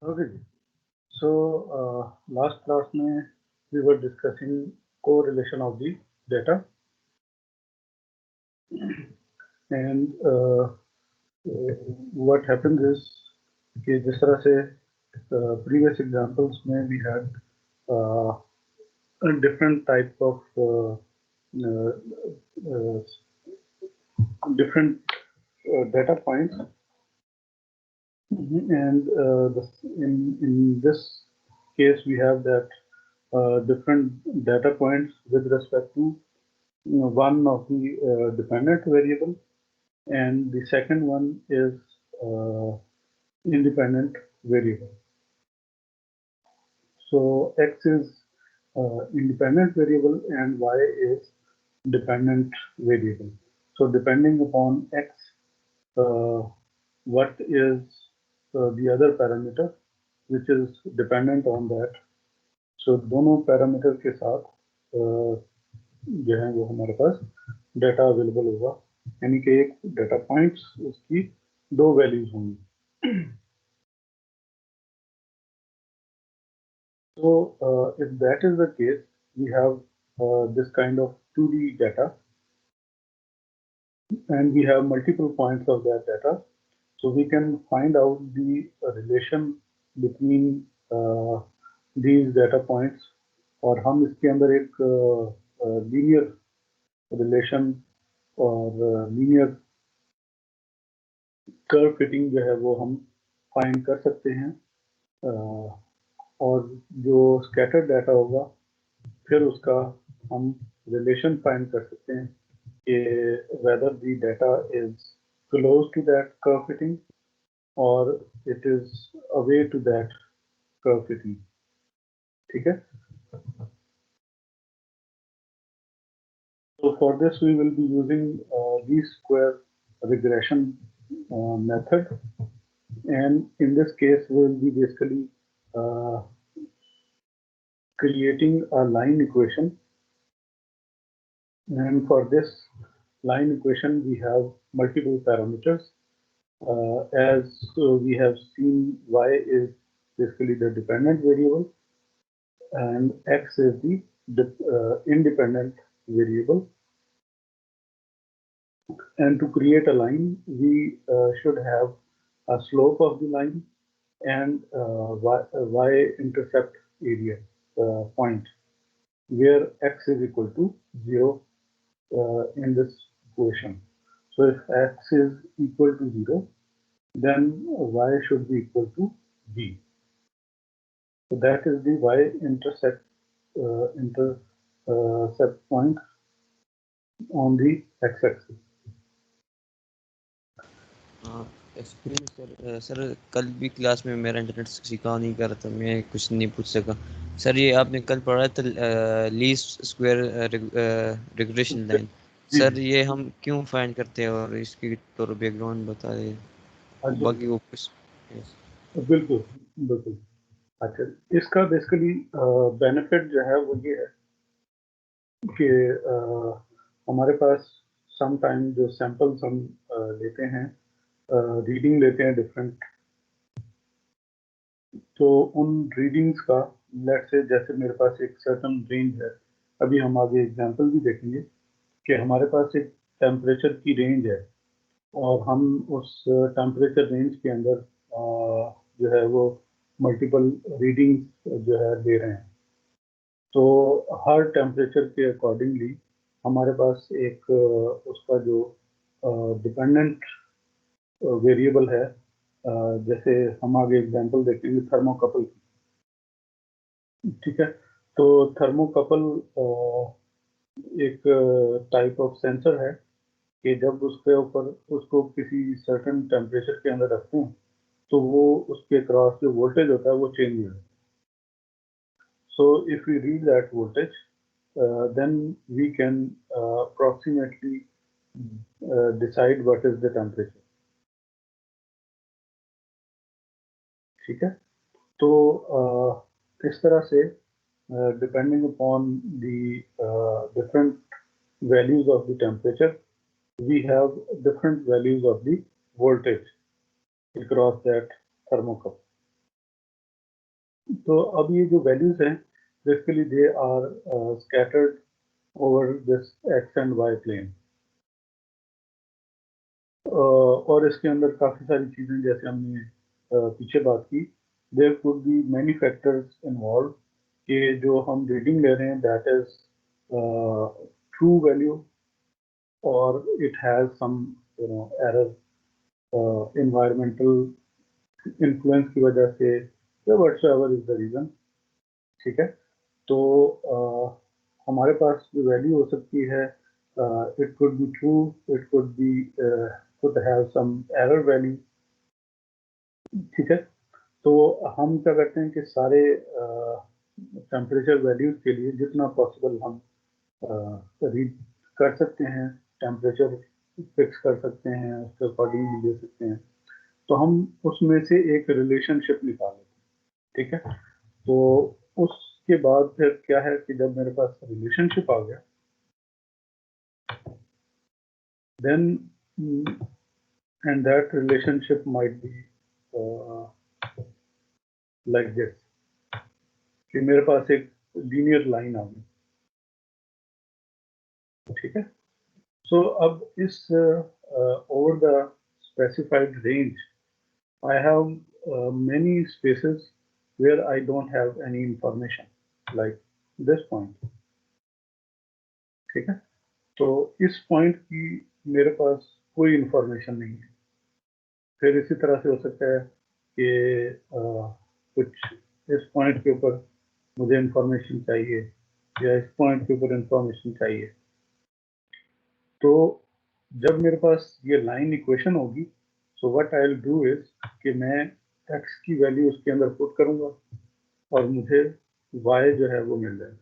Okay. So last class में we were discussing correlation of the data and what happens is कि जिस तरह से previous examples में we had uh, a different type of uh, uh, different data points. And in this case, we have that different data points with respect to one of the dependent variable, and the second one is independent variable. So x is independent variable and y is dependent variable. So depending upon x, what is the other parameter which is dependent on that. So दोनों parameter के साथ जो है वो हमारे पास data available होगा, यानी कि एक डाटा पॉइंट्स उसकी दो वैल्यूज होंगी. So if that is the case, we have this kind of 2D data and we have multiple points of that data. So we can find out the relation between these data points, और हम इसके अंदर एक linear relation और linear curve fitting जो है वो हम फाइंड कर सकते हैं. और जो स्कैटर्ड डाटा होगा फिर उसका हम रिलेशन फाइंड कर सकते हैं कि whether the data is close to that curve fitting और it is away to that curve fitting. ठीक है. So for this we will be using least square regression method, and in this case we will be basically uh, creating a line equation, and for this line equation we have multiple parameters. As we have seen, y is basically the dependent variable and x is the independent variable. And to create a line, we should have a slope of the line and y-intercept area point where x is equal to 0 in this equation. So if x is equal to 0, then y should be equal to b. So that is the intercept point on the x-axis. Experience sir कल भी class में मेरा internet सिखा नहीं कर रहा था, मैं कुछ नहीं पूछ सका. सर ये आपने कल पढ़ा था least square regression line. Sir ये हम क्यों फाइंड करते हैं और इसकी थोड़ा बैकग्राउंड बता दें. बाकी वो कुछ बिल्कुल बिल्कुल. अच्छा, इसका बेसिकली बेनिफिट जो है वो ये है कि हमारे पास सम टाइम जो सैंपल्स हम लेते हैं, रीडिंग लेते हैं डिफरेंट, तो उन रीडिंग्स का लेट से जैसे मेरे पास एक सर्टन रेंज है, अभी हम आगे एग्जांपल भी देखेंगे कि हमारे पास एक टेम्परेचर की रेंज है और हम उस टेम्परेचर रेंज के अंदर जो है वो मल्टीपल रीडिंग्स जो है ले रहे हैं. तो हर टेम्परेचर के अकॉर्डिंगली हमारे पास एक उसका जो डिपेंडेंट वेरिएबल है, जैसे हम आगे एग्जांपल देखेंगे थर्मोकपल की. ठीक है. तो थर्मोकपल एक टाइप ऑफ सेंसर है कि जब उसके ऊपर उसको किसी सर्टेन टेम्परेचर के अंदर रखते हैं तो वो उसके क्रॉस जो वोल्टेज होता है वो चेंज हो जाता है. So if we read that voltage, then we can approximately decide what is the temperature. ठीक है. तो इस तरह से depending upon the different values of the temperature, we have different values of the voltage across that thermocouple. तो अब ये जो वैल्यूज हैं basically they are scattered over this x and y plane. और इसके अंदर काफ़ी सारी चीज़ें जैसे हमने पीछे बात की, there could be many factors involve कि जो हम रीडिंग ले रहे हैं दैट इज ट्रू वैल्यू और it has some error environmental influence की वजह से या व्हाटसोएवर इज द रीज़न, ठीक है। तो हमारे पास जो वैल्यू हो सकती है it could be true, it could have some error value, ठीक है। तो हम क्या करते हैं कि सारे टेम्परेचर वैल्यूज के लिए जितना पॉसिबल हम रीड कर सकते हैं, टेम्परेचर फिक्स कर सकते हैं, उसके अकॉर्डिंगली ले सकते हैं, तो हम उसमें से एक रिलेशनशिप निकाल लेते हैं, ठीक है। तो उसके बाद फिर क्या है कि जब मेरे पास रिलेशनशिप आ गया then and that relationship might be like this कि मेरे पास एक लीनियर लाइन आ गई, ठीक है। So अब इस over the specified range, I have many spaces where I don't have any information, like this point, ठीक है। तो इस point की मेरे पास कोई information नहीं है। फिर इसी तरह से हो सकता है कि कुछ इस point के ऊपर मुझे information चाहिए या इस point के ऊपर information चाहिए। तो जब मेरे पास ये लाइन इक्वेशन होगी so what I will do is कि मैं x की वैल्यू उसके अंदर पुट करूंगा और मुझे y जो है वो मिल जाएगा,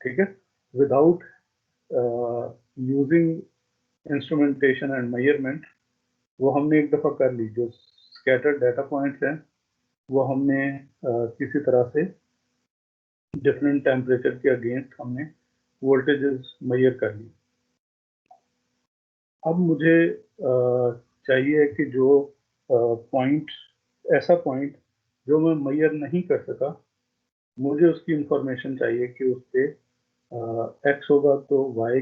ठीक है, without using instrumentation and measurement. वो हमने एक दफ़ा कर ली, जो स्कैटर्ड डाटा पॉइंट्स हैं वो हमने किसी तरह से डिफरेंट टेम्परेचर के अगेंस्ट हमने वोल्टेजेस मेजर कर ली। अब मुझे चाहिए कि जो पॉइंट ऐसा पॉइंट जो मैं मेजर नहीं कर सका, मुझे उसकी इंफॉर्मेशन चाहिए कि उस पे एक्स होगा तो वाई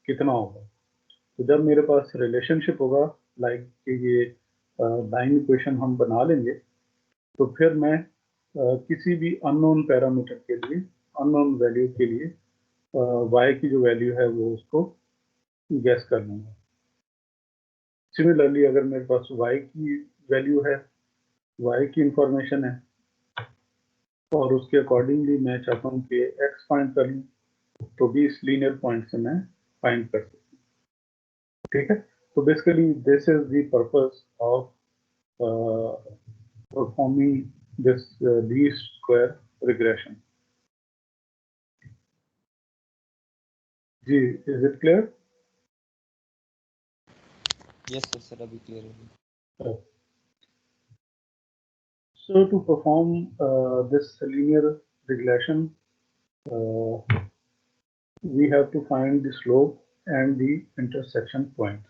कितना होगा। तो जब मेरे पास रिलेशनशिप होगा लाइक कि ये लाइन इक्वेशन हम बना लेंगे, तो फिर मैं किसी भी अननोन पैरामीटर के लिए, अननोन वैल्यू के लिए वाई की जो वैल्यू है वो उसको गैस कर लूँगा। सिमिलरली अगर मेरे पास y की वैल्यू है, y की इंफॉर्मेशन है और उसके अकॉर्डिंगली मैं चाहता हूँ कि x फाइंड कर लूँ, तो भी इस लीनियर पॉइंट से मैं फाइंड कर सकता हूँ, ठीक है। तो basically this is the purpose of performing this least square regression. जी, is it clear? Yes sir अभी क्लियर है। So to perform this linear regression, we have to find the slope and the intersection point.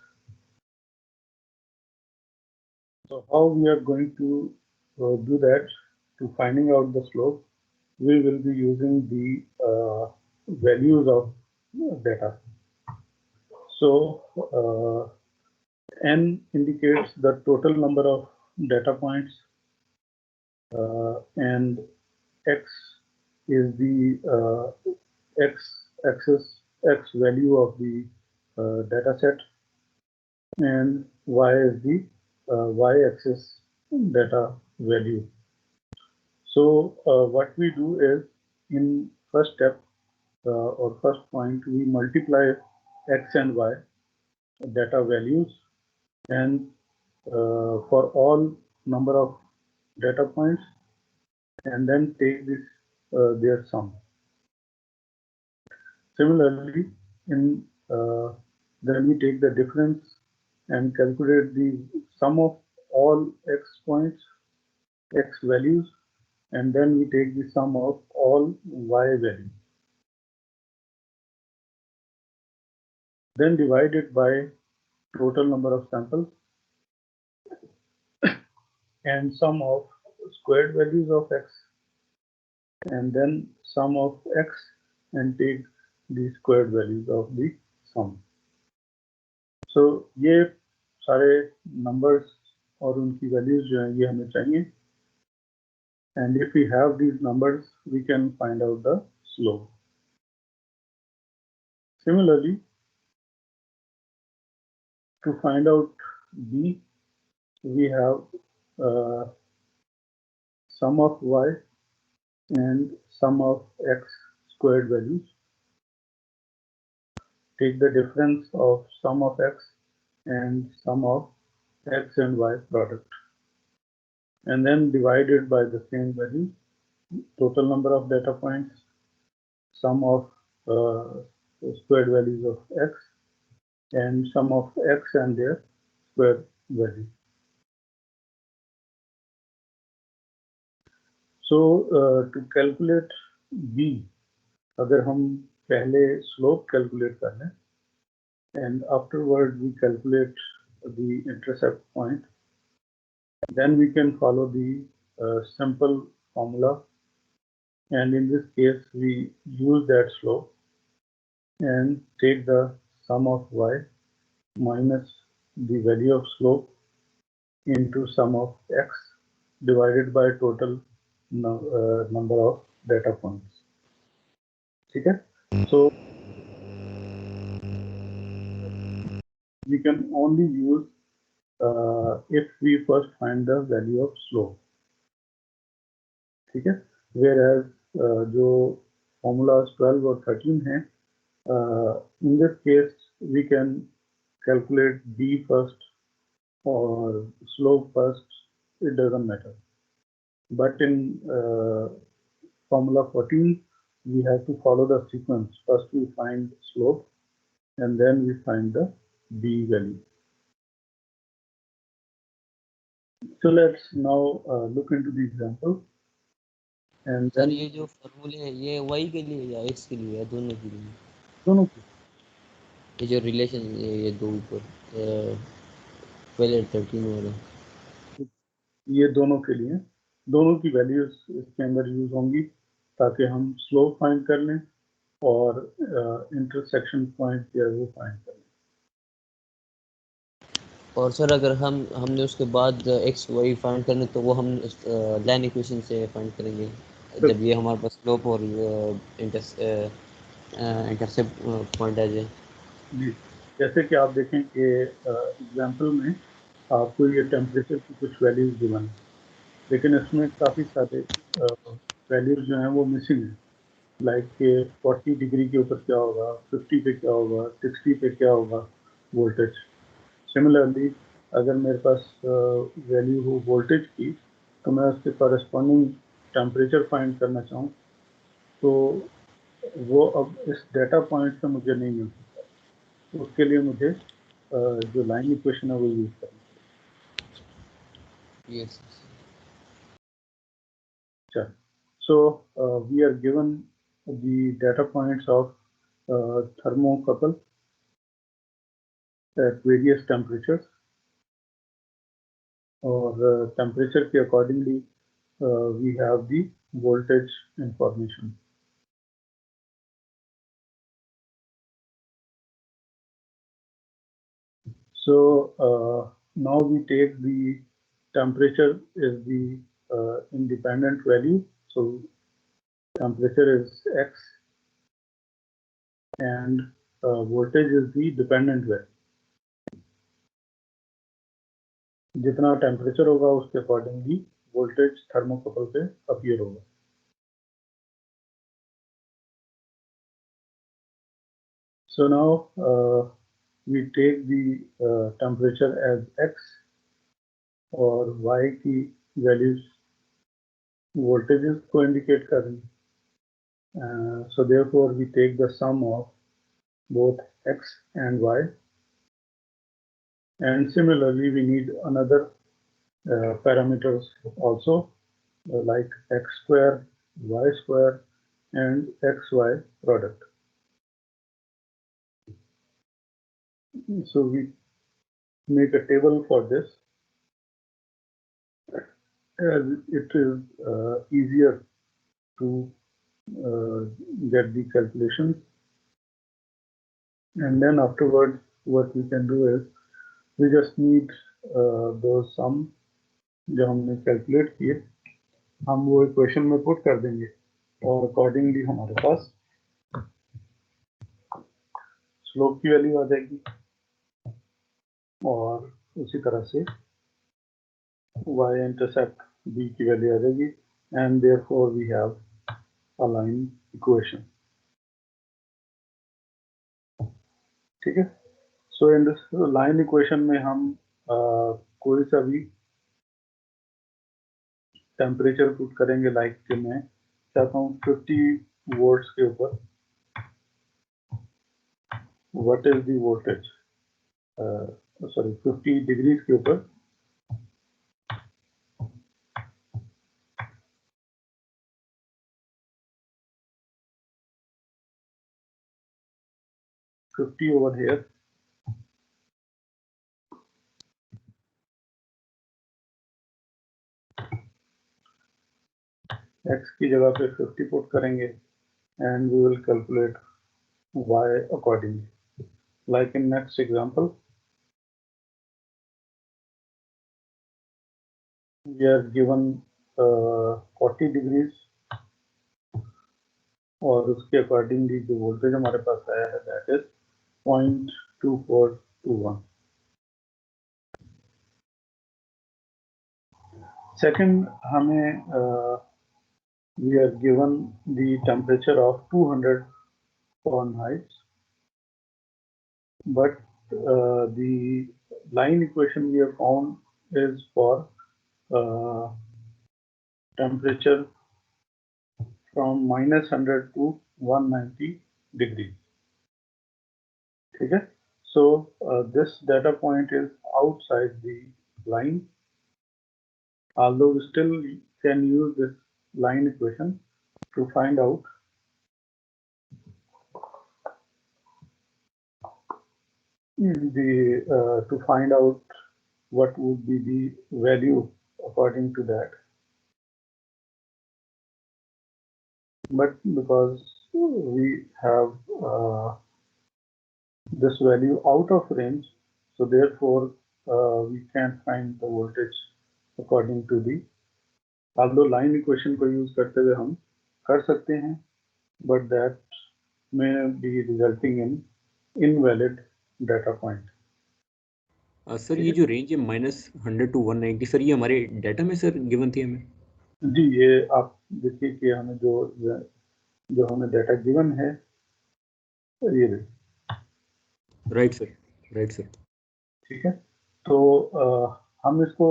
So how we are going to do that? To finding out the slope, we will be using the values of data. So n indicates the total number of data points, and x is the x value of the data set, and y is the y-axis data value. So what we do is, in first step or first point, we multiply x and y data values, and for all number of data points, and then take this their sum. Similarly, in then we take the difference and calculate the sum of all x points, x values, and then we take the sum of all y values. Then divide it by total number of samples, and sum of squared values of x, and then sum of x and take the squared values of the sum. So ये सारे numbers और उनकी values जो हैं ये हमें चाहिए, and if we have these numbers we can find out the slope. Similarly, to find out b, we have sum of y and sum of x squared values. Take the difference of sum of x and sum of x and y product, and then divide it by the same value, total number of data points, sum of squared values of x, and sum of x and their square value. So to calculate b, अगर हम पहले slope calculate कर लें and afterward we calculate the intercept point, then we can follow the simple formula, and in this case we use that slope and take the sum of y minus the value of slope into sum of x divided by total number of data points. ठीक है? So we can only use if we first find the value of slope. ठीक है? Whereas जो formulas 12 और 13 हैं, in this case we can calculate b first or slope first, it doesn't matter. But in formula 14, we have to follow the sequence. First we find slope and then we find the b value. So let's now look into the example. And sir ये जो फॉर्मूले है ये y के लिए या x के लिए या दोनों के लिए? दोनों के, ये जो रिलेशन ये दो ऊपर 12 और 13 वाला, ये दोनों के लिए, दोनों की वैल्यूज इसके अंदर यूज होंगी ताकि हम स्लोप फाइंड कर लें और इंटरसेक्शन पॉइंट जो है वो फाइंड कर लें. और सर अगर हमने उसके बाद x y फाइंड करने तो वो हम लाइन इक्वेशन से फाइंड करेंगे जब ये हमारे पास स्लोप और इंटरसेप्ट पॉइंट आ जाए. जी, जैसे कि आप देखें कि एग्जांपल में आपको ये टेम्परेचर की कुछ वैल्यूज गिवन है, लेकिन इसमें काफ़ी सारे वैल्यूज जो हैं वो मिसिंग हैं. लाइक के 40 डिग्री के ऊपर क्या होगा, 50 पे क्या होगा, 60 पे क्या होगा वोल्टेज. सिमिलरली अगर मेरे पास वैल्यू हो वोल्टेज की तो मैं उसके कॉरेस्पॉन्डिंग टेम्परेचर फाइंड करना चाहूँ तो वो अब इस डेटा पॉइंट से मुझे नहीं मिल सकता. तो उसके लिए मुझे जो लाइन इक्वेशन है वो यूज करना है. यस अच्छा, so we are given the data points of thermocouple at various temperatures, और temperature के accordingly we have the voltage information. So now we take the temperature is the independent value. So temperature is x and voltage is the dependent value. जितना temperature होगा उसके accordingly voltage thermocouple पे appear होगा. So now we take the temperature as x और y की values voltages को indicate कर रही. So therefore we take the sum of both x and y, and similarly we need another parameters also like x square, y square and xy product. So we make a table for this. as it is easier to get the calculations, and then afterwards what we can do is we just need those sum जो हमने calculate किए हम वो equation में put कर देंगे और accordingly हमारे पास स्लोप की वैल्यू आ जाएगी और उसी तरह से y इंटरसेप्ट b की वैल्यू आ जाएगी and therefore we have a line equation. ठीक है, so in this line equation में हम कोई सा भी टेम्परेचर पुट करेंगे, लाइक कि मैं चाहता हूँ 50 वोल्ट्स के ऊपर what is the voltage, sorry 50 degrees के ऊपर 50 over here, x की जगह पे 50 पुट करेंगे and we will calculate y accordingly. Like in next example, we are given 40 degrees और उसके अकॉर्डिंगली जो वोल्टेज हमारे पास आया है दैट इज 0.2421। सेकंड हमें we are given the temperature of 200 Fahrenheit, but the line equation we have found is for temperature from -100 to 190 degrees. ठीक है, so this data point is outside the line, although we still can use this line equation to find out what would be the value according to that. But because we have this value out of range, so therefore we can't find the voltage according to the, although line equation को use करते हुए हम कर सकते हैं, but that may be resulting in invalid data point. Sir ये जो range है -100 to 190, सर ये हमारे डाटा में सर गिवन थी हमें? जी, ये आप देखिए कि हमें जो हमें डाटा गिवन है ये राइट सर। ठीक है, तो हम इसको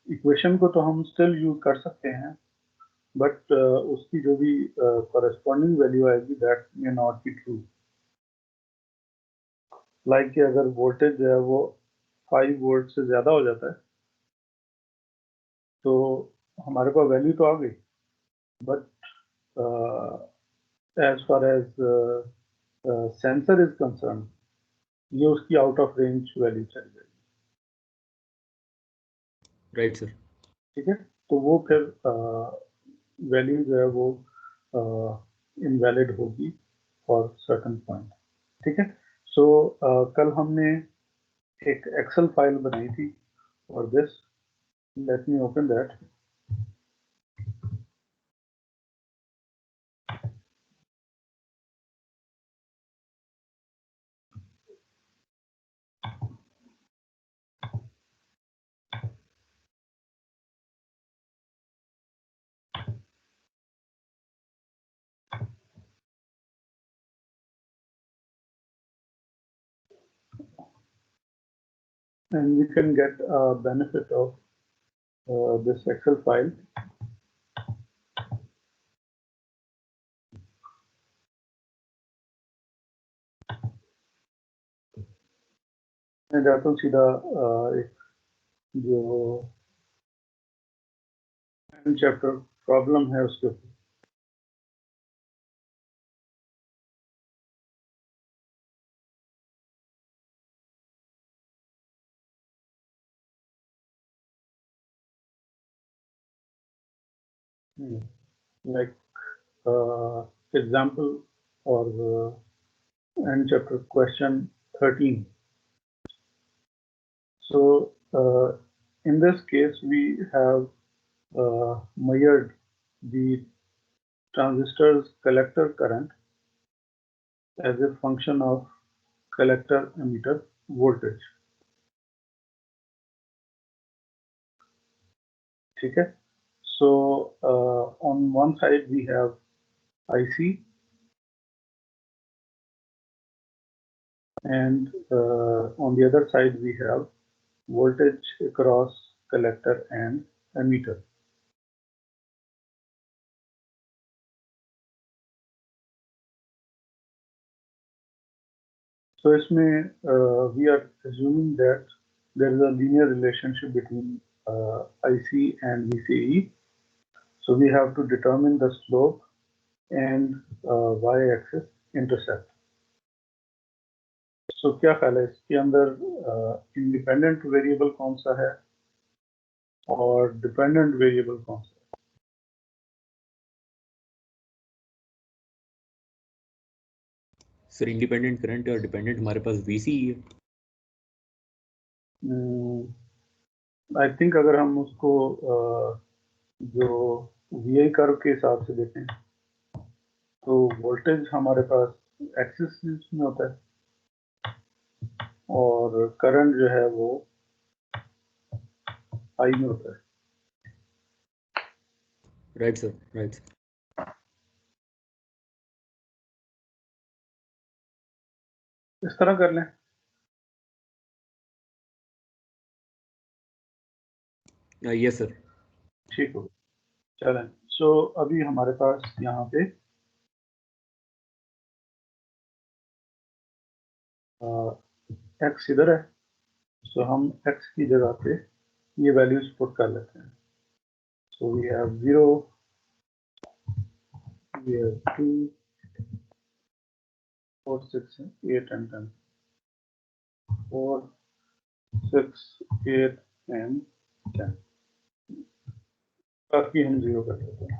इक्वेशन को तो हम स्टिल यूज कर सकते हैं, बट उसकी जो भी कॉरेस्पॉन्डिंग वैल्यू आएगी that may not be true. Like कि अगर वोल्टेज जो है वो 5 वोल्ट से ज़्यादा हो जाता है तो हमारे पास वैल्यू तो आ गई, but as far as sensor is concern ये उसकी आउट ऑफ रेंज वैल्यू चली जाएगी। Right sir. ठीक है, तो वो फिर वैल्यू जो है वो इनवैलिड होगी फॉर सर्टेन पॉइंट। ठीक है, सो कल हमने एक एक्सेल फाइल बनाई थी और this, let me open that. And we can get a benefit of this Excel file. मैं जाता हूँ सीधा एक जो चैप्टर प्रॉब्लम है उसके ऊपर। like example or end chapter question 13. So in this case, we have measured the transistor's collector current as a function of collector emitter voltage. Okay. So on one side we have IC, and on the other side we have voltage across collector and emitter. So we are assuming that there is a linear relationship between IC and VCE. So we have to determine the slope and y-axis intercept. So क्या ख्याल है इसके अंदर independent variable कौन सा है और dependent variable कौन सा है? सर इंडिपेंडेंट करंट और डिपेंडेंट हमारे पास VC है। आई थिंक अगर हम उसको जो VI कर्व के हिसाब से देखें तो वोल्टेज हमारे पास एक्सिस में होता है और करंट जो है वो आई में होता है। Right sir, right. इस तरह कर लें। Yes sir. ठीक हो, चलें। सो अभी हमारे पास यहाँ पे एक्स इधर है, सो हम एक्स की जगह पे ये वैल्यूज पुट कर लेते हैं। So we have 0, we have 2, 4, 6, 8 and 10, 4, 6, 8 and 10, बाकी हम 0 कर देते हैं।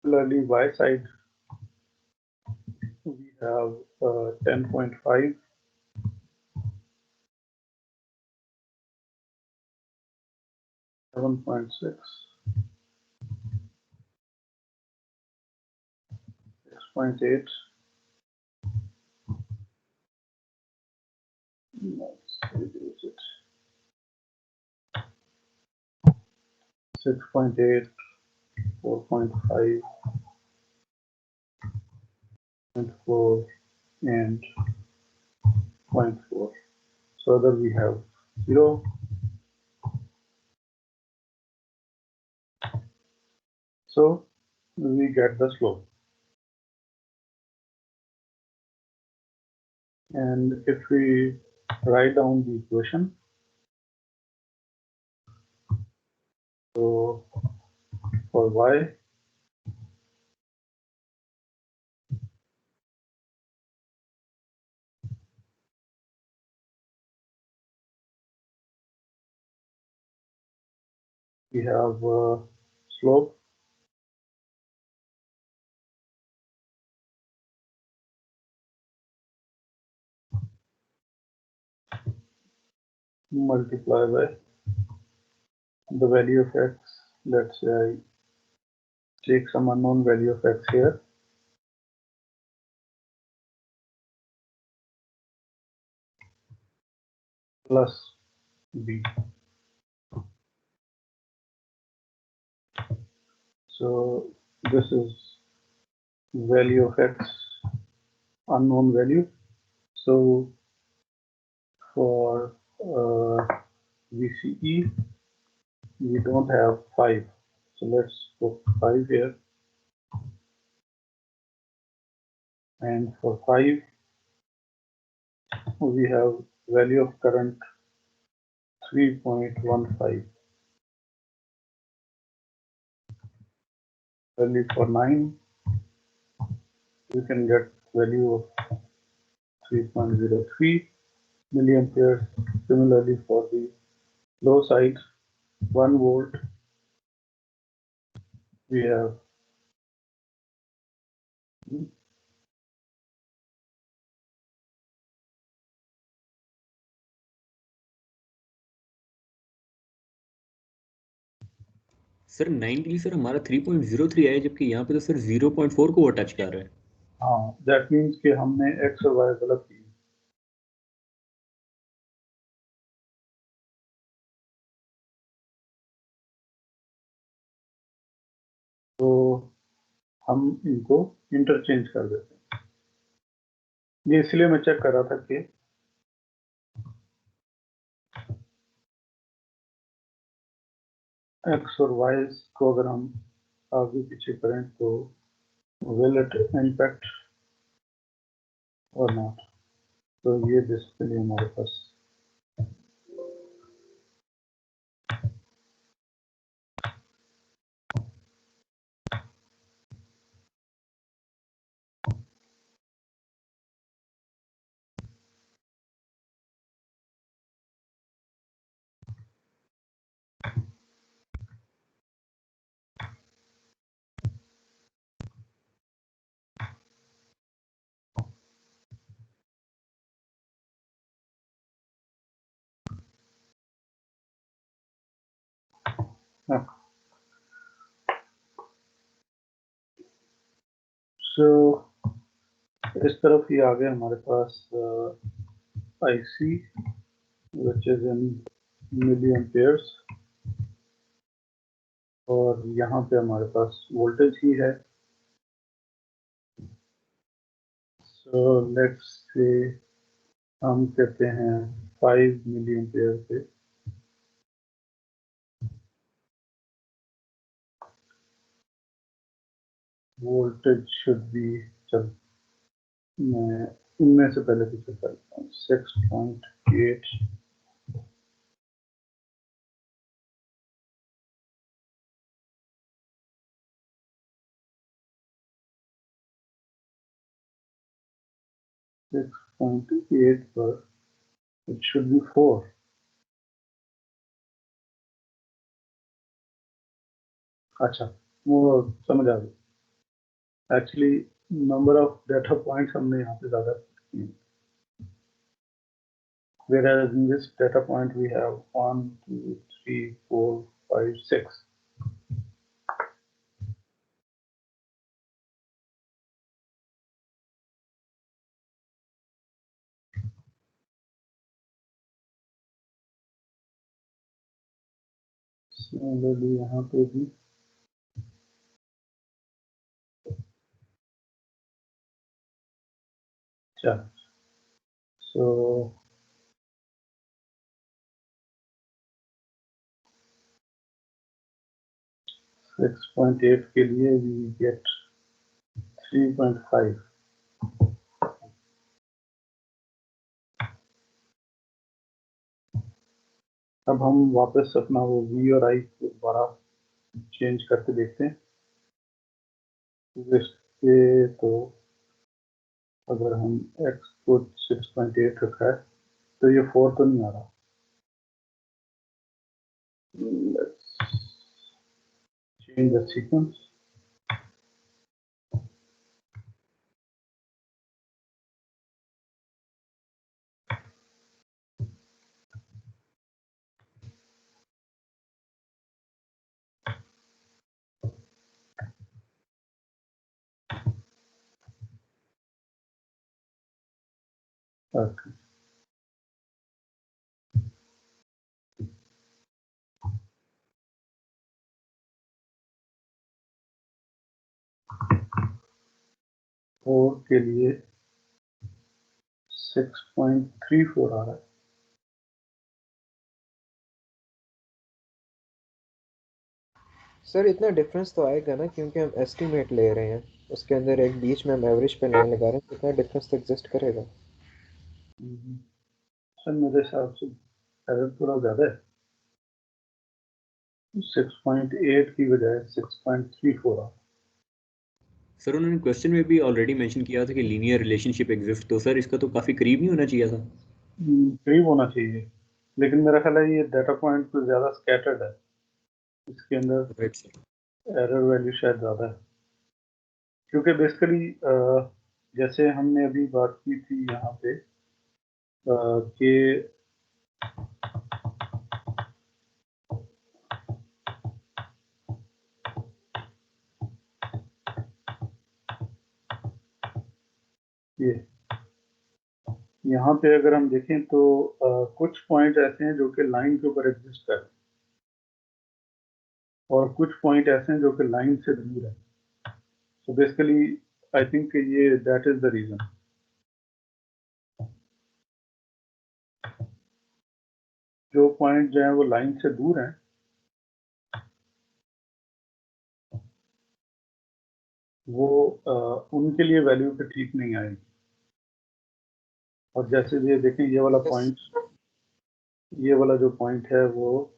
Similarly, y side we have 10.5, 7.6, 6.8, let's reduce it, 6.8, 4.5, 0.4 and 0.4. So other we have 0, so we get the slope. And if we write down the equation, so for y, we have slope multiply by the value of x. Let's say I take some unknown value of x here, plus b. So this is value of x, unknown value. So for VCE we don't have 5, so let's put 5 here, and for 5 we have value of current 3.15. Value for 9 we can get value of 3.03 milliamperes. Similarly for the low side, 1 volt we have sir 9 के लिए sir हमारा 3.03 आया, जबकि यहाँ पे तो sir 0.4 को वो टच कर रहा है। हाँ, दैट मीन्स कि हमने एक्स और वाई गलत की। तो हम इनको इंटरचेंज कर देते हैं। ये इसलिए मैं चेक कर रहा था कि एक्स और वाई को अगर हम आगे पीछे करें तो विल इट इम्पैक्ट और नॉट। तो ये बेसिकली हमारे पास सो इस तरफ ये आ गया हमारे पास IC which is in milliamperes, और यहाँ पे हमारे पास वोल्टेज ही है। सो लेट्स से हम कहते हैं 5 मिलीएम्पेयर पे वोल्टेज शुड बी, चल मैं इनमें से पहले पिक्चर करता हूँ 6.8 6.8 पर it should be 4। अच्छा, वो समझ आ गया। Actually number of data points हमने यहाँ पे ज़्यादा किए, whereas in this data point we have 1 2 3 4 5 6। Similarly यहाँ पे भी चार। सो 6.8 के लिए we get 3.5। अब हम वापस अपना वो V और I को दोबारा चेंज करके देखते हैं। इसके तो अगर हम X को 6.8 रखा है तो ये 4 तो नहीं आ रहा। Let's change the sequence। Okay। Four के लिए 6.34 आ रहा है। सर इतना डिफरेंस तो आएगा ना, क्योंकि हम एस्टिमेट ले रहे हैं, उसके अंदर एक बीच में हम एवरेज पे लाइन लगा रहे हैं, तो इतना डिफरेंस तो एग्जिस्ट करेगा। सर मेरे हिसाब से एरर थोड़ा ज़्यादा है, 6.8 की बजाय 6.34 आ। सर उन्होंने क्वेश्चन में भी ऑलरेडी मेंशन किया था कि लीनियर रिलेशनशिप एग्जिस्ट, तो सर इसका तो काफ़ी करीब नहीं होना चाहिए था। करीब होना चाहिए, लेकिन मेरा ख्याल है ये डाटा पॉइंट तो ज़्यादा स्कैटर्ड है इसके अंदर। Right sir. एरर वैल्यू शायद ज़्यादा है, क्योंकि बेसिकली जैसे हमने अभी बात की थी यहाँ पे कि ये यहाँ पे अगर हम देखें तो कुछ पॉइंट ऐसे हैं जो कि लाइन के ऊपर एग्जिस्ट कर रहे हैं और कुछ पॉइंट ऐसे हैं जो कि लाइन से दूर है। सो बेसिकली आई थिंक ये दैट इज द रीजन। जो पॉइंट जो है वो लाइन से दूर हैं वो उनके लिए वैल्यू पे ठीक नहीं आएगी। और जैसे ये देखें ये वाला पॉइंट, ये वाला जो पॉइंट है वो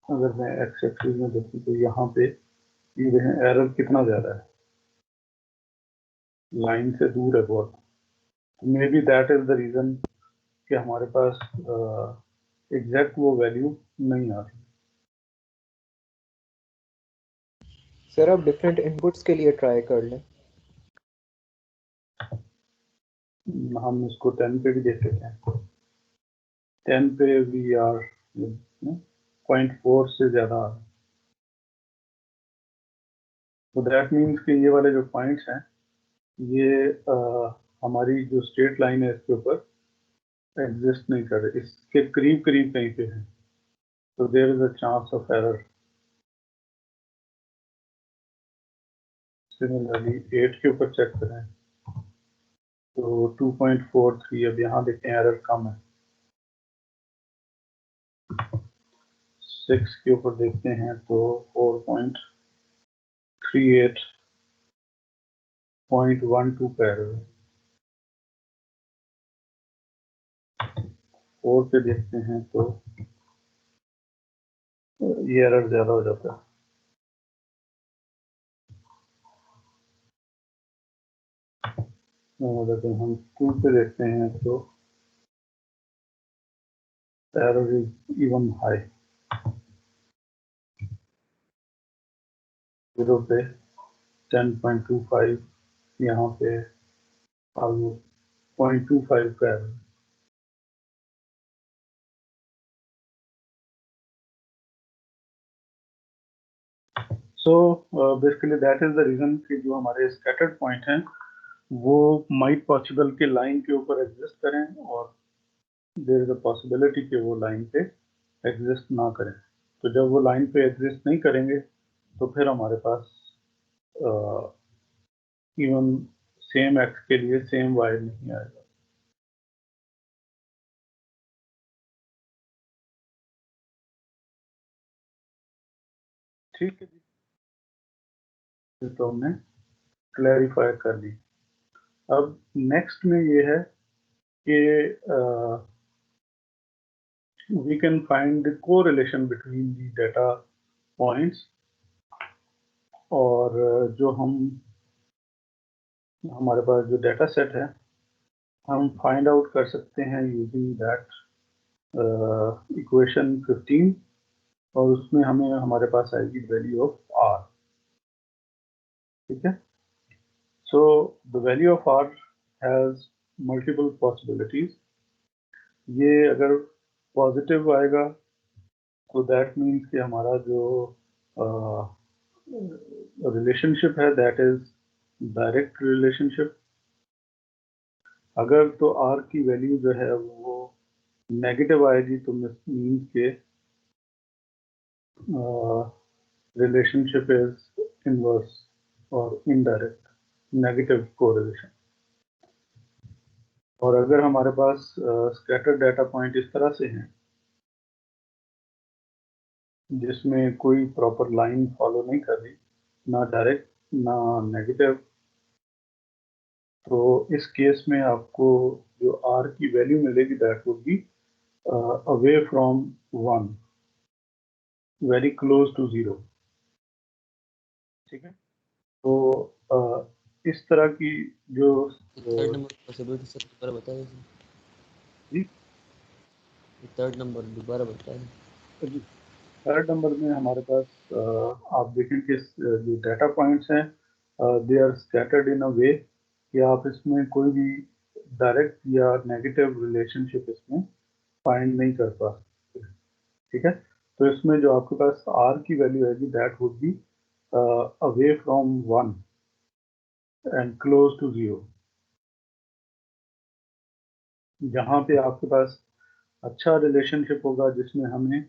अगर मैं एक्स एक्सिस में देखूं तो यहाँ पे ये देखें एरर कितना ज़्यादा है, लाइन से दूर है बहुत। May be that is the reason कि हमारे पास एग्जैक्ट वो वैल्यू नहीं आ रही। सर आप डिफरेंट इनपुट्स के लिए ट्राई कर लें। हम इसको 10 पे भी देख सकते हैं। 10 पे वी आर 0.4 से ज़्यादा आ रहा है। तो दैट मीन्स कि ये वाले जो पॉइंट्स हैं ये हमारी जो स्ट्रेट लाइन है इसके ऊपर एग्जिस्ट नहीं कर रहे, इसके करीब करीब कहीं पे है। तो there is a chance of error. Similarly 8 के ऊपर चेक करें तो 2.43, अब यहाँ देखें एरर कम है। 6 के ऊपर देखते हैं तो 4.38, 0.12 का एरर है। 4 पे देखते हैं तो ये एरर ज्यादा हो जाता है। अगर हम 2 पे देखते हैं तो एरर इज इवन हाई। 0 पे 10.25, यहाँ पे ऑलमोस्ट 0.25 का error. So basically that is the reason कि जो हमारे स्कैटर्ड पॉइंट हैं वो माइट पॉसिबल के लाइन के ऊपर एग्जिस्ट करें और देयर इज अ पॉसिबिलिटी कि वो लाइन पे एग्जिस्ट ना करें। तो जब वो लाइन पे एग्जिस्ट नहीं करेंगे तो फिर हमारे पास इवन सेम एक्स के लिए सेम वाई नहीं आएगा। ठीक है जी, तो हमने क्लैरिफाई कर ली। अब नेक्स्ट में ये है कि we can find the correlation between the data points और जो हमारे पास जो डाटा सेट है हम फाइंड आउट कर सकते हैं यूजिंग दैट इक्वेशन 15 और उसमें हमें हमारे पास आएगी वैल्यू ऑफ आर। ठीक है, so the value of R has multiple possibilities. ये अगर पॉजिटिव आएगा तो दैट मीन्स कि हमारा जो रिलेशनशिप है दैट इज डायरेक्ट रिलेशनशिप। अगर तो आर की वैल्यू जो है वो नेगेटिव आएगी तो मीन्स के रिलेशनशिप इज इनवर्स और इनडायरेक्ट नेगेटिव कोरिलेशन। और अगर हमारे पास स्कैटर्ड डाटा पॉइंट इस तरह से हैं जिसमें कोई प्रॉपर लाइन फॉलो नहीं कर रही, ना डायरेक्ट ना नेगेटिव, तो इस केस में आपको जो आर की वैल्यू मिलेगी that would be away from 1, very close to 0। ठीक है, तो इस तरह की जो थर्ड नंबर पॉसिबिलिटी सर दोबारा बता दीजिए जी थर्ड नंबर दोबारा बता दें। जी थर्ड नंबर में हमारे पास आप देखें कि जो डाटा पॉइंट्स हैं दे आर स्कैटर्ड इन अ वे कि आप इसमें कोई भी डायरेक्ट या नेगेटिव रिलेशनशिप इसमें फाइंड नहीं कर पा सकते। ठीक है, तो इसमें जो आपके पास r की वैल्यू है that would be away from 1 and close to 0। जहाँ पे आपके पास अच्छा रिलेशनशिप होगा जिसमें हमें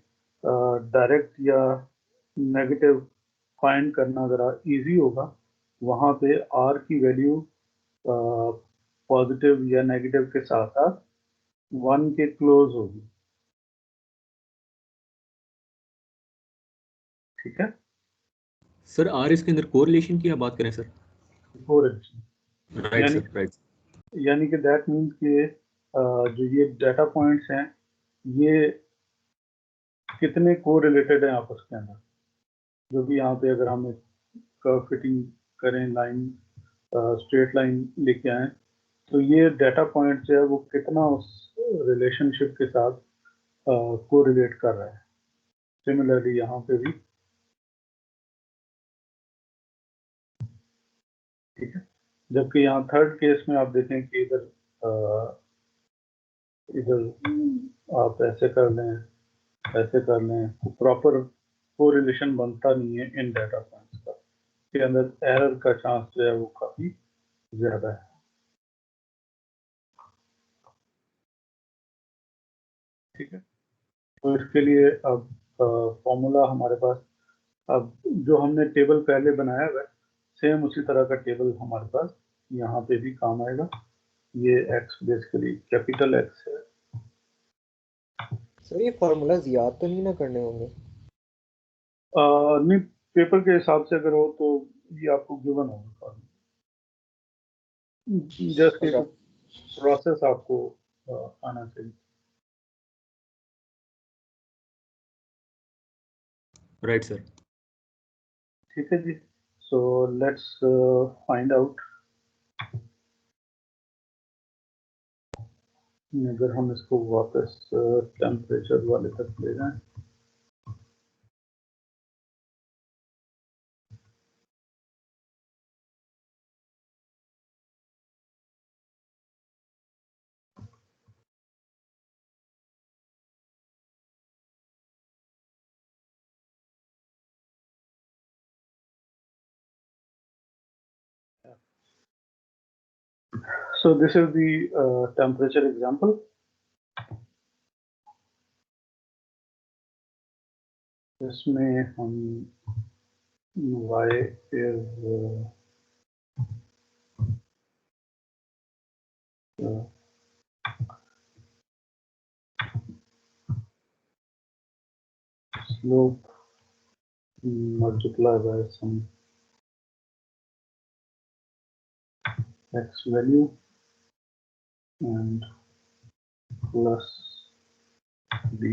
डायरेक्ट या नेगेटिव फाइंड करना ज़रा इजी होगा, वहाँ पे r की वैल्यू पॉजिटिव या नेगेटिव के साथ साथ 1 के क्लोज होगी। ठीक है सर आर इसके अंदर कोरिलेशन की आप बात करें सर? कोरिलेशन राइट यानी सर, राइट। यानी कि दैट मीन्स कि जो ये डाटा पॉइंट्स हैं ये कितने कोरिलेटेड हैं आपस के अंदर। जो भी यहाँ पे अगर हम कर्व फिटिंग करें, लाइन स्ट्रेट लाइन लेके आए, तो ये डाटा पॉइंट जो है वो कितना उस रिलेशनशिप के साथ कोरिलेट कर रहा है। सिमिलरली यहाँ पे भी ठीक है, जबकि यहाँ थर्ड केस में आप देखें कि इधर आप ऐसे कर लें, ऐसे कर लें, तो प्रॉपर कोरिलेशन बनता नहीं है इन डाटा पॉइंट्स का, के अंदर एरर का चांस जो है वो काफी ज्यादा है। ठीक है, तो इसके लिए अब फॉर्मूला हमारे पास, अब जो हमने टेबल पहले बनाया हुआ है सेम उसी तरह का टेबल हमारे पास यहाँ पे भी काम आएगा। ये x बेसिकली कैपिटल X है। सर ये फार्मूलाज याद तो नहीं ना करने होंगे? नहीं, पेपर के हिसाब से अगर हो तो ये आपको गिवन होगा, जस्ट एक प्रोसेस आपको आना चाहिए। Right sir. ठीक है जी, सो लेट्स फाइंड आउट। अगर हम इसको वापस टेम्परेचर वाले तक ले जाएं, so this is the temperature example. इसमें हम y is slope multiplied by some x value and plus d.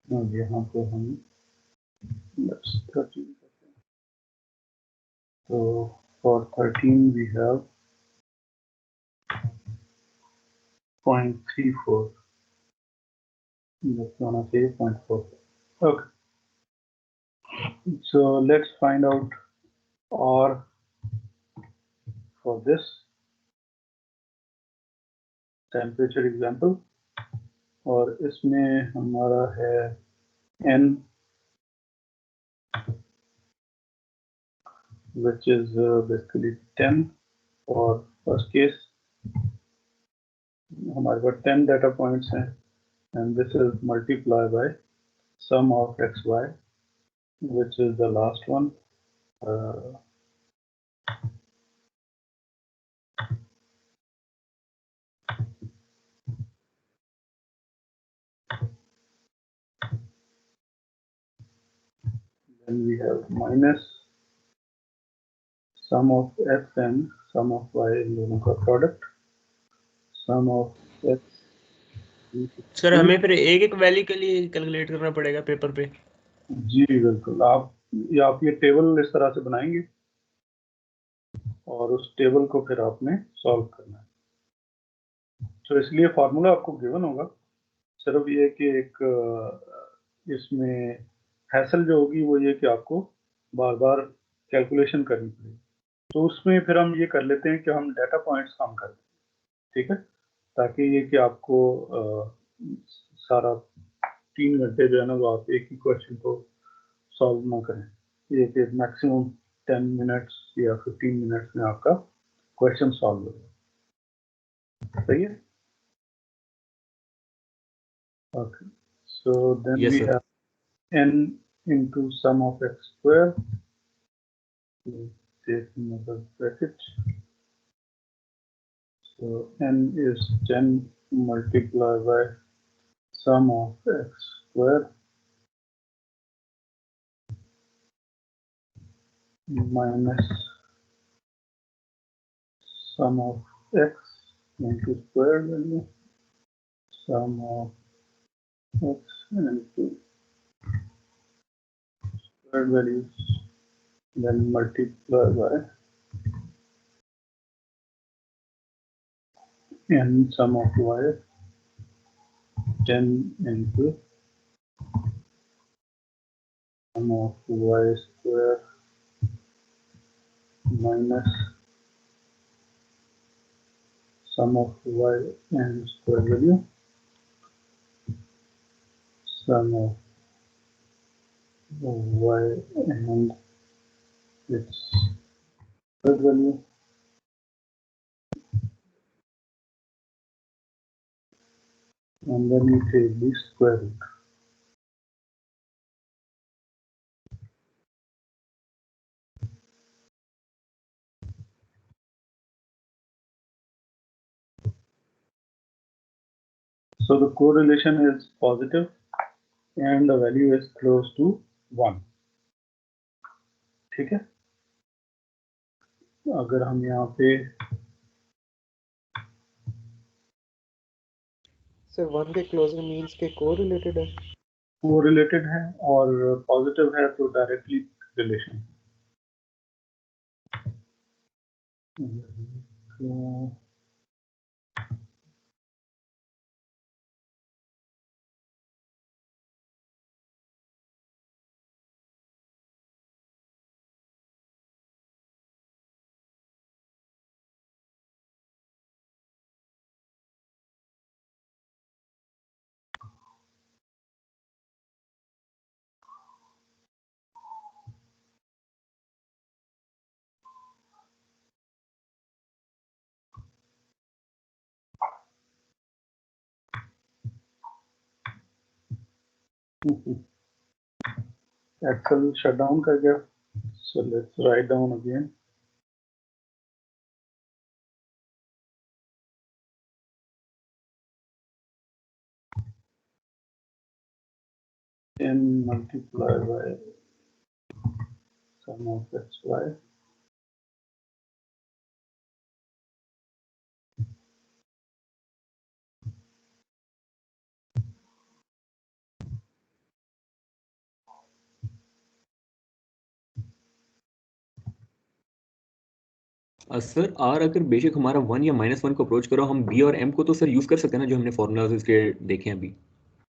अब यहाँ पे हम let's 13, so for 13 we have 0.34, that's gonna say 0.4. Okay, so let's find out R for this temperature example, और इसमें हमारा है n which is basically 10 for first case। हमारे पास 10 data points हैं and this is multiplied by sum of xy which is the last one। Then we have minus sum of x and sum of y, इन दोनों का product, sum of x। Sir हमें फिर एक एक value के लिए calculate करना पड़ेगा पेपर पे? जी बिल्कुल, आप ये टेबल इस तरह से बनाएंगे और उस टेबल को फिर आपने सॉल्व करना है। तो इसलिए फार्मूला आपको गिवन होगा, सिर्फ ये कि एक इसमें हैसल जो होगी वो ये कि आपको बार बार कैलकुलेशन करनी पड़ेगी। तो उसमें फिर हम ये कर लेते हैं कि हम डाटा पॉइंट्स काम कर दें, ठीक है, ताकि ये कि आपको सारा 3 घंटे जो है ना वो आप एक ही क्वेश्चन को सॉल्व ना करें, ये कि मैक्सिमम 10 मिनट्स या 15 मिनट्स में आपका क्वेश्चन सॉल्व हो जाए। सही है? Okay. So then Yes, we sir. have n into sum of x square. Take another bracket. So n is 10 multiplied by sum of x square minus sum of x into square value, sum of x into square values, then multiply by n sum of y, 10 into sum of y square minus sum of y and square value, sum of y and its square value, and then we take the square root. So the correlation is positive and the value is close to 1. ठीक है, अगर हम यहाँ पे sir 1 के closure means के correlated है, correlated है और पॉजिटिव है तो डायरेक्टली रिलेशन। तो Excel shut down कर गया, so let's write down again. N multiplied by sum of x y sir R अगर बेशक हमारा 1 या -1 को अप्रोच करो, हम बी और एम को तो सर यूज कर सकते हैं ना, जो हमने फॉर्मूलाज इसके देखे हैं अभी।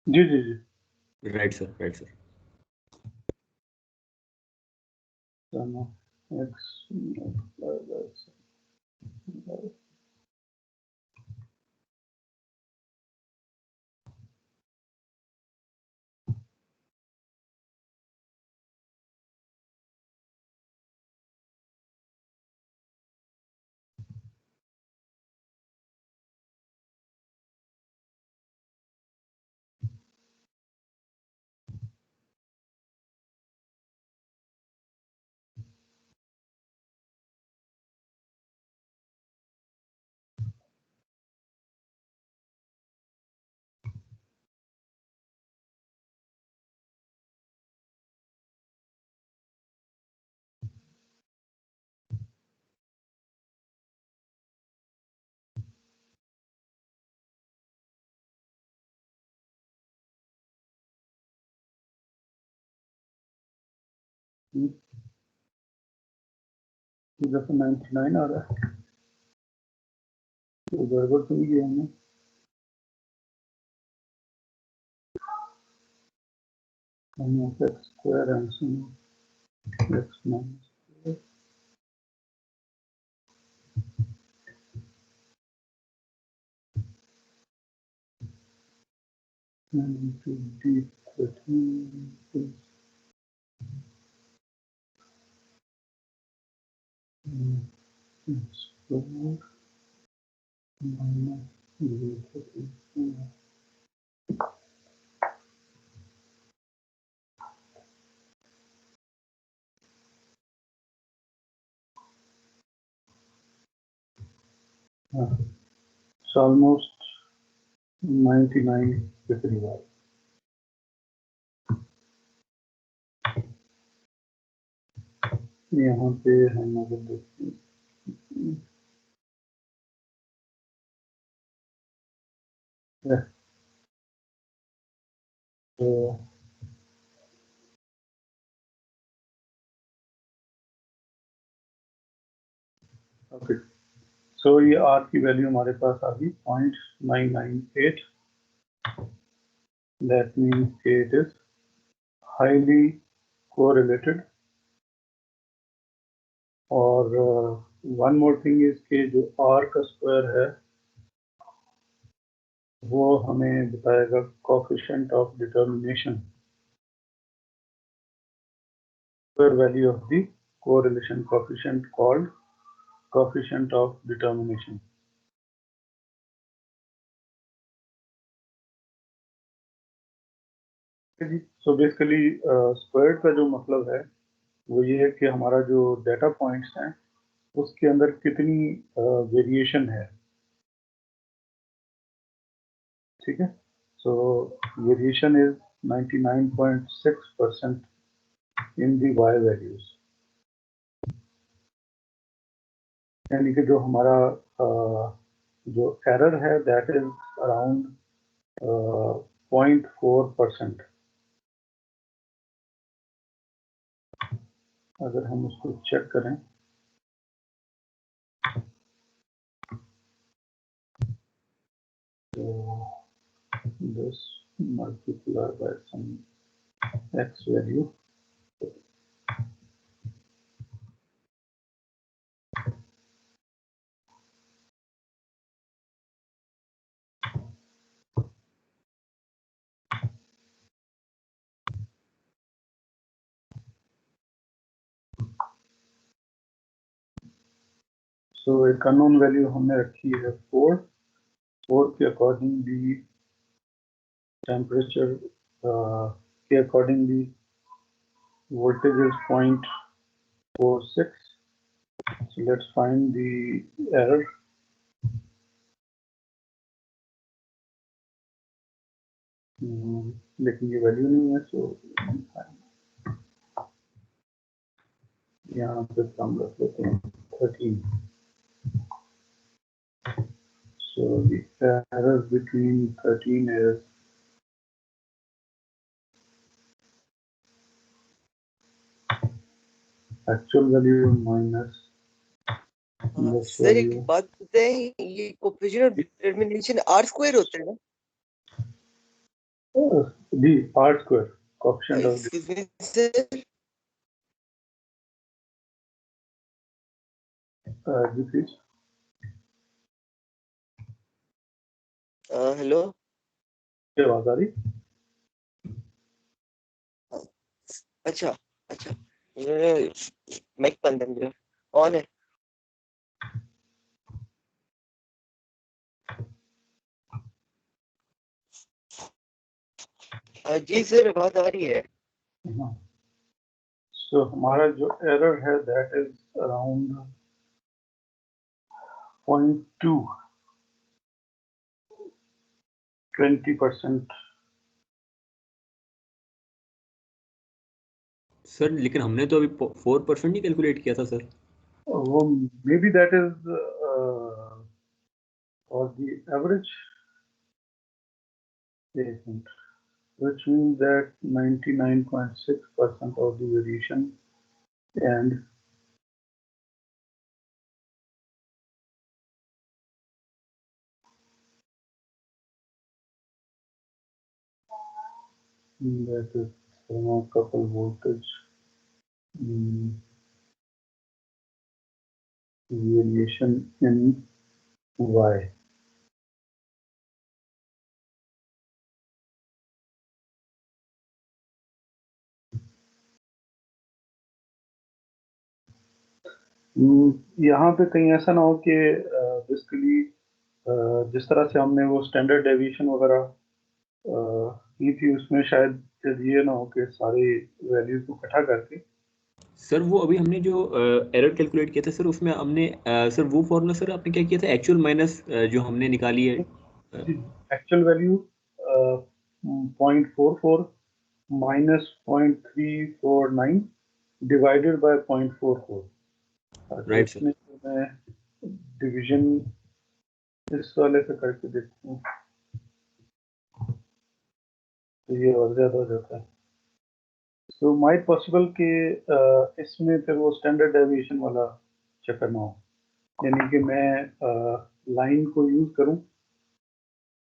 जी जी जी, right sir, right sir. sum of x multiplied by sum of y. इधर तो 99 आ रहा है, तो गड़बड़ तो नहीं किया हमने। sum of x square and sum of x minus square. And into d13 plus x square minus d13. It's almost 99 degree वाला. यहाँ पे हम अगर देखते हैं तो ओके, सो ये R की वैल्यू हमारे पास आ गई 0.998. That means it is highly correlated. और वन मोर थिंग इज कि जो R का स्क्वायर है वो हमें बताएगा coefficient of determination, square value of the correlation coefficient called coefficient of determination. So basically square का जो मतलब है वो ये है कि हमारा जो डेटा पॉइंट्स हैं उसके अंदर कितनी वेरिएशन है. ठीक है, सो variation is 99.6% in the y values. यानी कि जो हमारा जो एरर है दैट इज अराउंड 0.4%. अगर हम उसको चेक करें तो this multiplied by some x value. So एक अननोन वैल्यू हमने रखी है 4. 4 के अकॉर्डिंग दी टेम्परेचर के according the voltage is 0.46. So let's find the error. लेकिन ये वैल्यू नहीं है, सो यहाँ पे हम रख लेते हैं 13. So the error between 13 is actual value minus this sir एक value. बात बताएं, ये coefficient of determination R square होता है ना? The R square coefficient of excuse me sir. जी प्लीज. हेलो. क्या आवाज आ रही? अच्छा अच्छा, ये माइक बंद है मेरा, ऑन है. जी सर, आवाज आ रही है. हाँ, सो हमारा जो एरर है दैट इज अराउंड 0.2, 20%. सर लेकिन हमने तो अभी 4% ही कैलकुलेट किया था सर. वो मे बी दैट इज और the average statement, which means that 99.6% of the variation and that is thermocouple voltage variation in Y. यहाँ पे कहीं ऐसा ना हो कि बेसिकली जिस तरह से हमने वो स्टैंडर्ड डेविएशन वगैरह की थी, उसमें शायद ये ना हो कि सारे वैल्यूज को इकट्ठा करके। सर वो अभी हमने जो एरर कैलकुलेट किया था सर, उसमें हमने सर वो फॉर्मूला सर आपने क्या किया था, एक्चुअल माइनस जो हमने निकाली है actual value 0.44 minus 0.349 divided by 0.44। Right sir. इसमें मैं डिवीजन इस वाले से करके देखता हूँ तो ये और ज्यादा हो जाता है। तो माइट पॉसिबल कि इसमें फिर वो स्टैंडर्ड डेविएशन वाला चक्कर ना हो, यानी कि मैं लाइन को यूज करूं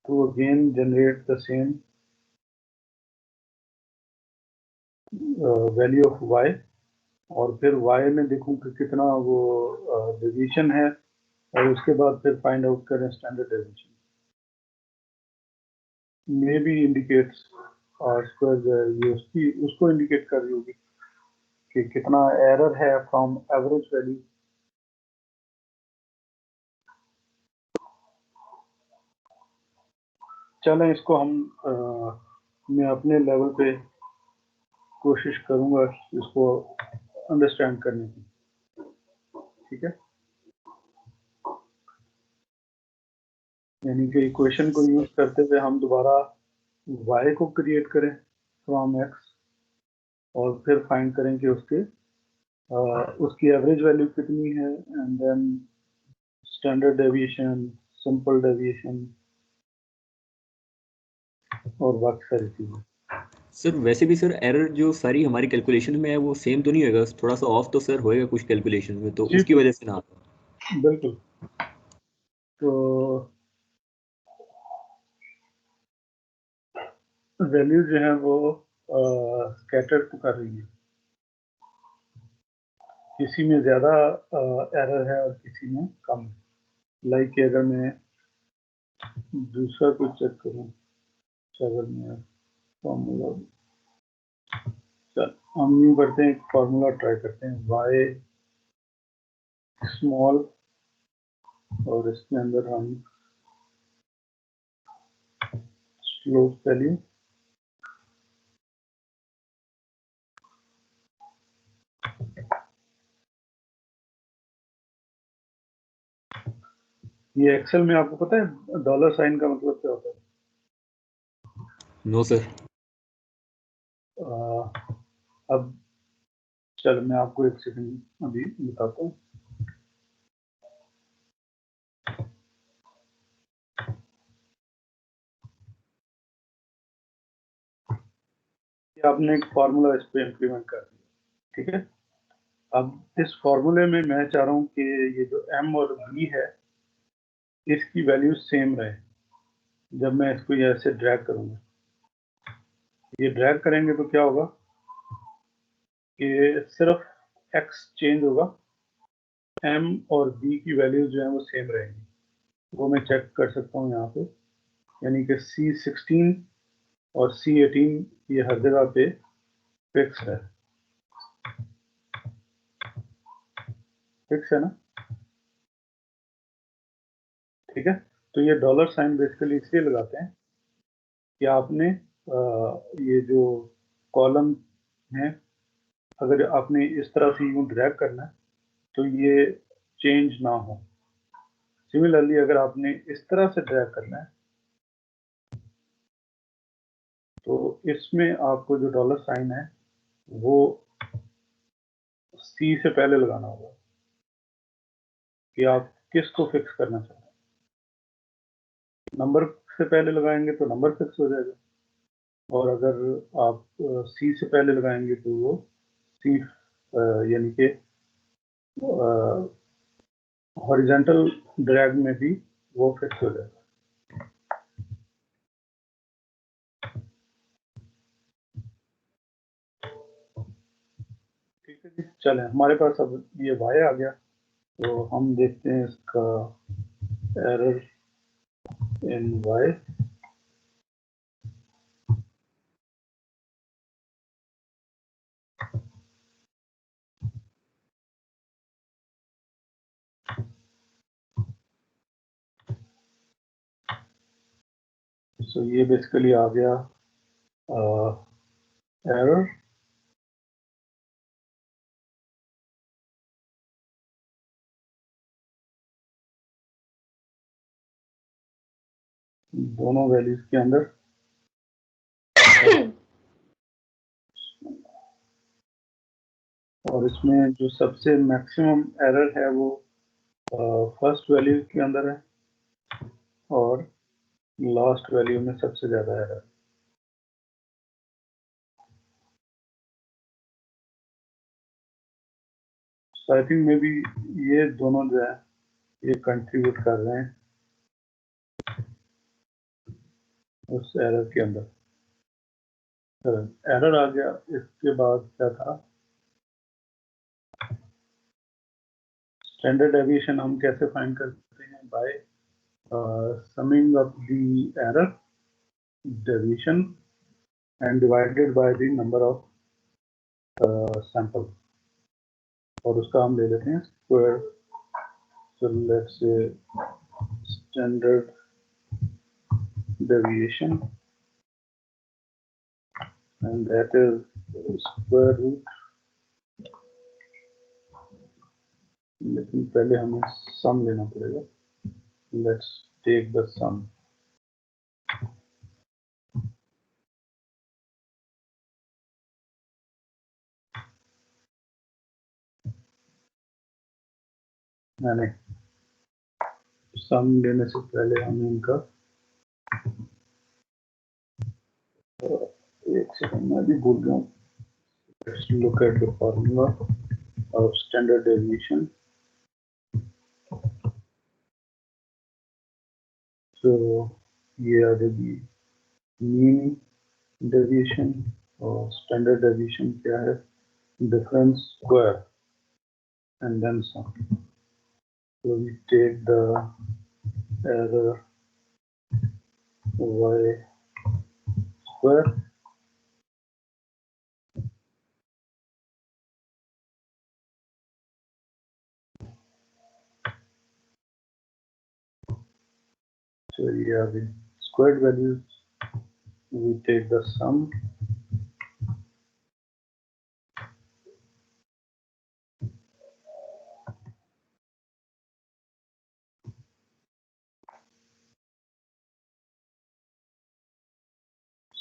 to again generate the same value of y, और फिर y में देखूं कि कितना वो डेविएशन है, और उसके बाद फिर फाइंड आउट करें standard deviation. May be indicates square ये उसको इंडिकेट कर रही होगी कि कितना एरर है फ्रॉम एवरेज वैल्यू। चलें इसको हम मैं अपने लेवल पे कोशिश करूंगा इसको अंडरस्टैंड करने की, ठीक है। यानी कि इक्वेशन को यूज करते हुए हम दोबारा y को क्रिएट करें फ्रॉम x, और फिर फाइंड करें कि उसकी एवरेज वैल्यू कितनी है, and then standard deviation, simple deviation और बाकी सारी चीजें। सर वैसे भी सर एरर जो सारी हमारी कैलकुलेशन में है वो सेम तो नहीं होगा, थोड़ा सा ऑफ तो सर होएगा कुछ कैलकुलेशन में, तो उसकी वजह से ना आता। बिल्कुल। तो वैल्यू जो है वो स्कैटर कर रही है, किसी में ज्यादा एरर है और किसी में कम। लाइक अगर मैं दूसरा कुछ चेक करूं, अगर मैं फॉर्मूला, चल हम यूँ करते हैं, एक फॉर्मूला ट्राई करते हैं y स्मॉल, और इसके अंदर हम स्लोप वैल्यू ये एक्सेल में आपको पता है डॉलर साइन का मतलब क्या होता है? No sir. अब चल मैं आपको एक सेकंड अभी बताता हूँ। आपने एक फार्मूला इस पे इम्प्लीमेंट कर दिया, ठीक है। अब इस फार्मूले में मैं चाह रहा हूँ कि ये जो m और v है इसकी वैल्यू सेम रहे। जब मैं इसको ये ऐसे ड्रैग करूंगा, ये ड्रैग करेंगे तो क्या होगा कि सिर्फ x चेंज होगा, m और v की वैल्यूज जो है वो सेम रहेंगी। वो मैं चेक कर सकता हूँ यहाँ पे, यानी कि C16 और C18 ये हर जगह पे फिक्स है, फिक्स है ना, ठीक है। तो ये डॉलर साइन बेसिकली इसलिए लगाते हैं कि आपने ये जो कॉलम है, अगर आपने इस तरह से यूं ड्रैग करना है तो ये चेंज ना हो। सिमिलरली अगर आपने इस तरह से ड्रैग करना है तो इसमें आपको जो डॉलर साइन है वो सी से पहले लगाना होगा कि आप किसको फिक्स करना चाहते हैं। नंबर से पहले लगाएंगे तो नंबर फिक्स हो जाएगा, और अगर आप सी से पहले लगाएंगे तो वो सी यानी कि हॉरिजॉन्टल ड्रैग में भी वो फिक्स हो जाएगा। चलें, हमारे पास अब ये y आ गया, तो हम देखते हैं इसका एरर इन y। सो ये बेसिकली आ गया एरर दोनों वैल्यूज के अंदर। और इसमें जो सबसे मैक्सिमम एरर है वो फर्स्ट वैल्यू के अंदर है और लास्ट वैल्यू में सबसे ज्यादा error. I think may be ये दोनों जो है ये कंट्रीब्यूट कर रहे हैं उस एरर के अंदर। एरर आ गया, इसके बाद क्या था, स्टैंडर्ड डेविएशन हम कैसे फाइंड करते हैं, bye summing of the error deviation and divided by the number of sample, और उसका हम ले लेते हैं square. so let's say standard deviation and that is square root, लेकिन पहले हमें सम लेना पड़ेगा। let's take the sum। मैंने सम लेने से पहले हमें इनका एक सेकंड मैं भी भूल गया हूँ। Let's look at the formula of standard deviation। so ये आ जाएगी मीन डेविएशन और स्टैंडर्ड डेविएशन क्या है, difference square and then sum. so we take the error y square so ये आ गई squared values, we take the sum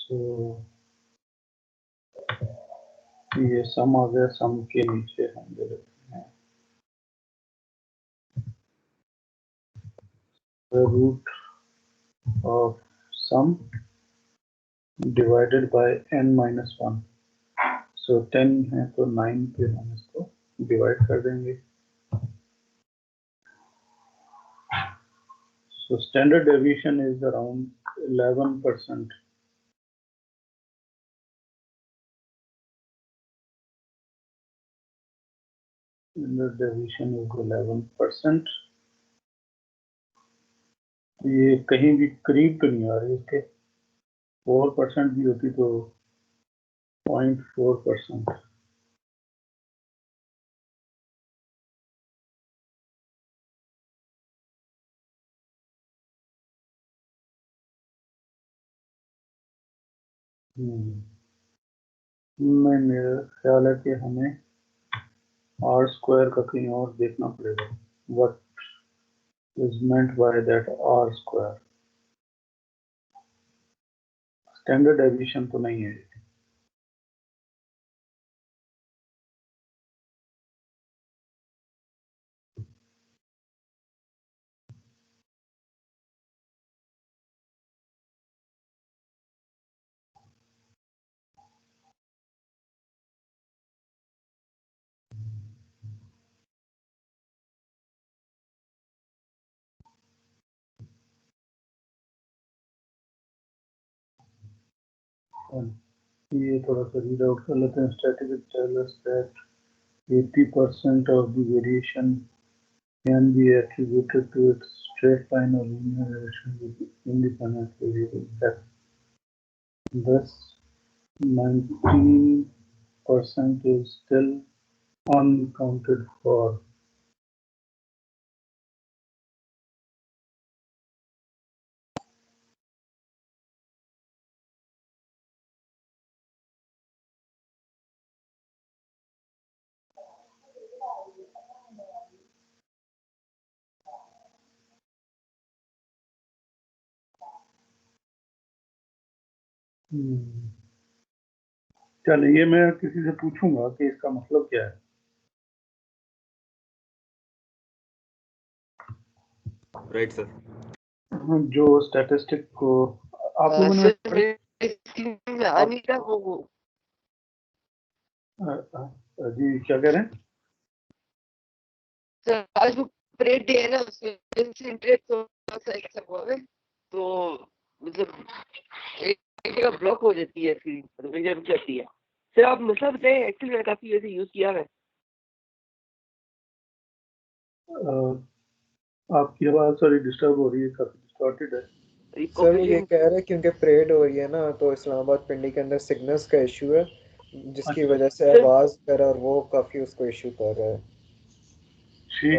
so ये सम आ गया, सम के नीचे हम दे देते हैं the root of sum divided by n minus 1। so 10 है तो 9 पे हम इसको डिवाइड कर देंगे। so standard deviation is around 11%। standard deviation is 11%। ये कहीं भी करीब तो नहीं आ रही इसके, 4% भी होती तो 0.4%। मैं मेरा ख्याल है कि हमें आर स्क्वायर का कहीं और देखना पड़ेगा। What is meant by that R square, standard deviation तो नहीं है। ये थोड़ा सा रीड आउट कर लेते हैं। Statistics tell us that 80% of the variation can be attributed to its straight line or linear relation with independent variable. Thus, 19% is still unaccounted for. चलिए ये मैं किसी से पूछूंगा कि इसका मतलब क्या है। Right sir. जो स्टैटिस्टिक को आप लोगों ने में आ नहीं रहा वो जी क्या कह रहे हैं? सर आज वो परेड डे है ना, उसमें इंटरेस्ट तो हुआ है तो मतलब एक जगह ब्लॉक हो जाती है स्क्रीन, मतलब एक जगह रुक जाती है। सर आप मतलब बताएं, एक्चुअली मैंने काफी वैसे यूज किया है। आपकी आवाज सॉरी डिस्टर्ब हो रही है, काफी डिस्टॉर्टेड है। सर वो ये कह रहे हैं क्योंकि परेड हो रही है ना, तो इस्लामाबाद पिंडी के अंदर सिग्नल्स का इशू है, जिसकी अच्छा, वजह से आवाज कर और वो काफी उसको इशू कर रहा है। ठीक है।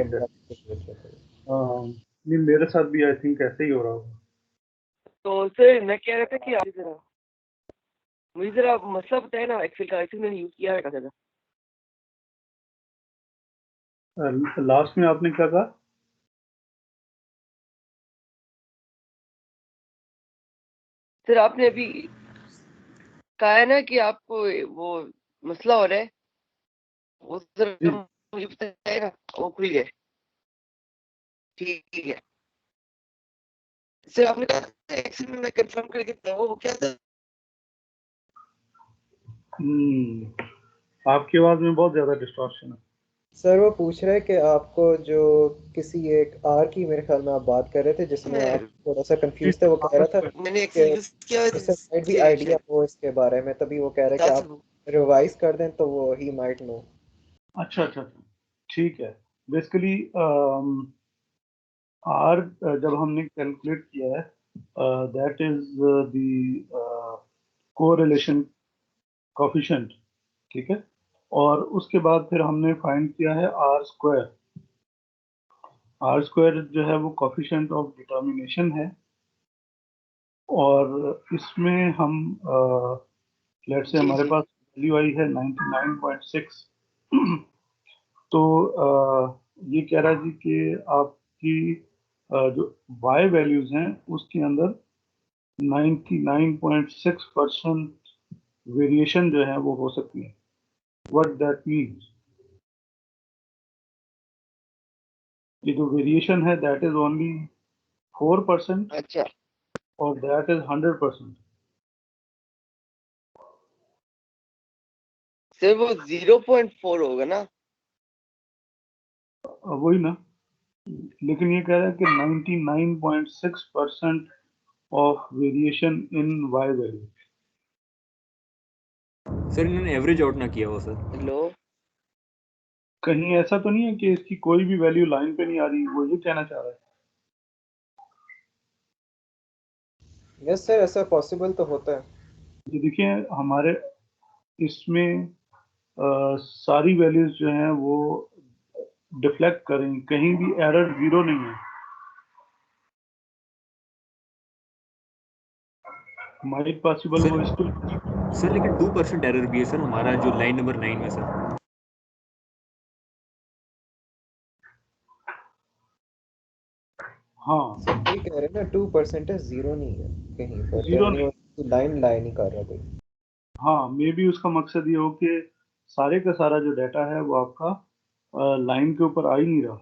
नहीं मेरे साथ भी आई थिंक ऐसे ही हो रहा होगा। तो सर मैं कह रहा था कि आप मुझे जरा मसला बताए ना एक्सेल का, एक्सेल मैंने यूज किया है काफी ज्यादा। लास्ट में आपने क्या कहा? सर आपने अभी कहा है ना कि आपको वो मसला हो रहा है, वो जरा मुझे बताएगा। वो खुल गया, ठीक है। सर आपने कहा एक्सेल में मैं कंफर्म करके बताऊं वो क्या था? आपकी आवाज में बहुत ज्यादा डिस्टॉर्शन है। सर वो पूछ रहे हैं कि आपको जो किसी एक आर की, मेरे ख्याल में आप बात कर रहे थे जिसमें आप थोड़ा सा कंफ्यूज थे, वो कह रहा था मैंने एक्सेल यूज किया है उसे माइट भी आइडिया हो इसके बारे में, तभी वो कह रहे हैं कि आप रिवाइज कर दें तो वो ही माइट नो। अच्छा अच्छा ठीक है। बेसिकली आर जब हमने कैलकुलेट किया है that is the correlation coefficient, ठीक है। और उसके बाद फिर हमने फाइंड किया है आर स्क्वायर। आर स्क्वायर जो है वो कोफिशिएंट ऑफ डिटर्मिनेशन है, और इसमें हम लेट्स से हमारे पास वैल्यू आई है 99.6। तो ये कह रहा है जी कि आपकी जो y वैल्यूज हैं उसके अंदर 99.6% वेरिएशन जो है वो हो सकती है। व्हाट दैट मीन्स, ये जो वेरिएशन है दैट इज ओनली 4%। अच्छा, और दैट इज 100%। सर वो 0.4 होगा ना? वही ना, लेकिन ये कह रहा है कि 99.6% of variation in y value. Sir इन्होंने एवरेज आउट ना किया हो सर। हेलो, कहीं ऐसा तो नहीं है कि इसकी कोई भी वैल्यू लाइन पे नहीं आ रही, वो ये कहना चाह रहा है? यस सर, ऐसा पॉसिबल तो होता है। ये देखिए हमारे इसमें सारी वैल्यूज जो हैं वो डिफ्लेक्ट करें, कहीं भी एरर जीरो नहीं है। माइट पॉसिबल वो इसको सर लेकिन 2% एरर भी है सर हमारा जो लाइन नंबर 9 में सर। हाँ सर ये कह रहे हैं ना 2% है, जीरो नहीं है कहीं पर, जीरो यानी नहीं। वो लाइन लाइन ही कर रहा कोई। हाँ मे बी उसका मकसद ये हो कि सारे का सारा जो डाटा है वो आपका लाइन के ऊपर आ ही नहीं रहा।